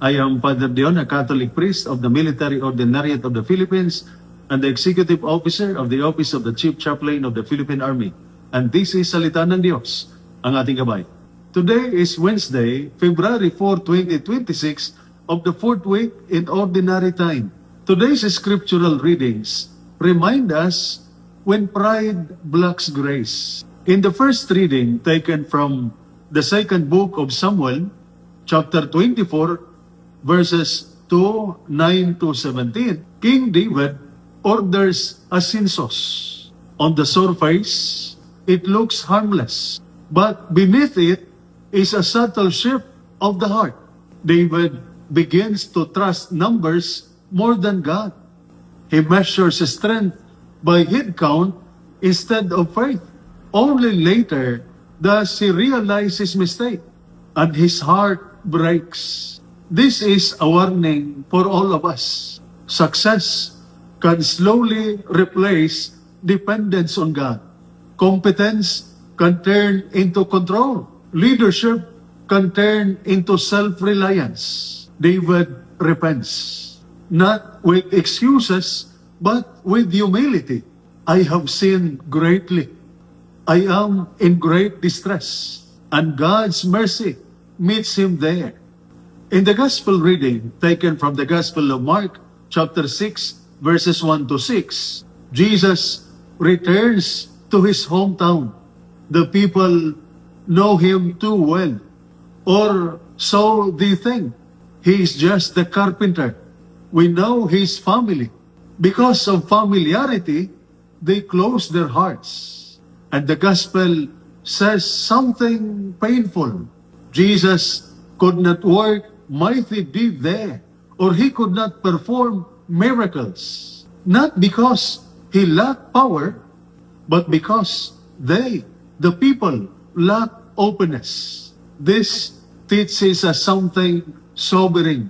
I am Father Dion, a Catholic priest of the Military Ordinariate of the Philippines and the Executive Officer of the Office of the Chief Chaplain of the Philippine Army. And this is Salita ng Diyos, ang ating gabay. Today is Wednesday, February 4, 2026 of the fourth week in Ordinary Time. Today's scriptural readings remind us when pride blocks grace. In the first reading taken from the second book of Samuel, chapter 24, verses 2, 9 to 17, King David orders a census. On the surface, it looks harmless, but beneath it is a subtle shift of the heart. David begins to trust numbers more than God. He measures strength by head count instead of faith. Only later does he realize his mistake, and his heart breaks. This is a warning for all of us. Success can slowly replace dependence on God. Competence can turn into control. Leadership can turn into self-reliance. David repents, not with excuses, but with humility. I have sinned greatly. I am in great distress, and God's mercy meets him there. In the Gospel reading taken from the Gospel of Mark, chapter 6, verses 1 to 6, Jesus returns to his hometown. The people know him too well, or so they think. He is just the carpenter. We know his family. Because of familiarity, they close their hearts. And the gospel says something painful. Jesus could not work mighty deed there, or he could not perform miracles. Not because he lacked power, but because they, the people, lack openness. This teaches us something sobering.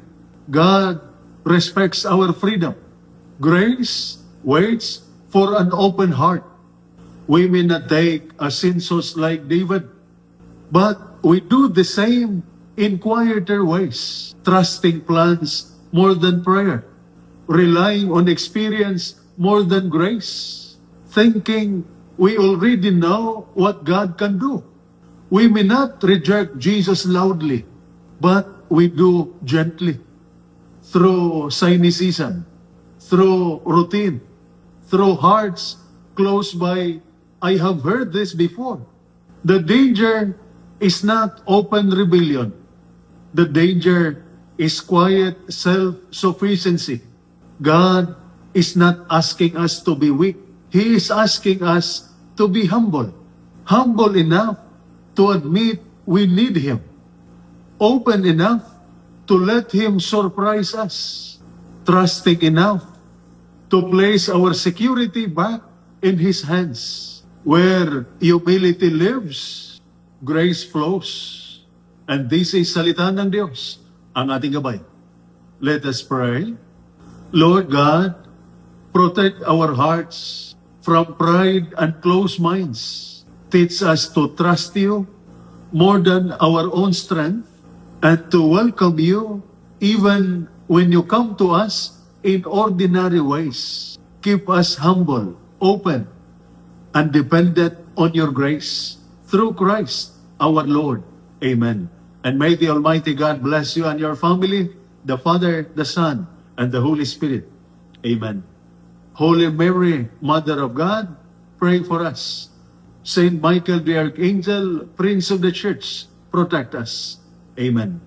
God respects our freedom. Grace waits for an open heart. We may not take a census like David, but we do the same in quieter ways, trusting plans more than prayer, relying on experience more than grace, thinking we already know what God can do. We may not reject Jesus loudly, but we do gently, through cynicism, through routine, through hearts closed by, I have heard this before. The danger is not open rebellion. The danger is quiet self-sufficiency. God is not asking us to be weak. He is asking us to be humble. Humble enough to admit we need Him. Open enough to let Him surprise us. Trusting enough to place our security back in His hands. Where humility lives, grace flows. And this is Salita ng Diyos, ang ating gabay. Let us pray. Lord God, protect our hearts from pride and closed minds. Teach us to trust you more than our own strength and to welcome you even when you come to us in ordinary ways. Keep us humble, open, and dependent on your grace through Christ our Lord. Amen. And may the Almighty God bless you and your family, the Father, the Son, and the Holy Spirit. Amen. Holy Mary, Mother of God, pray for us. Saint Michael the Archangel, Prince of the Church, protect us. Amen.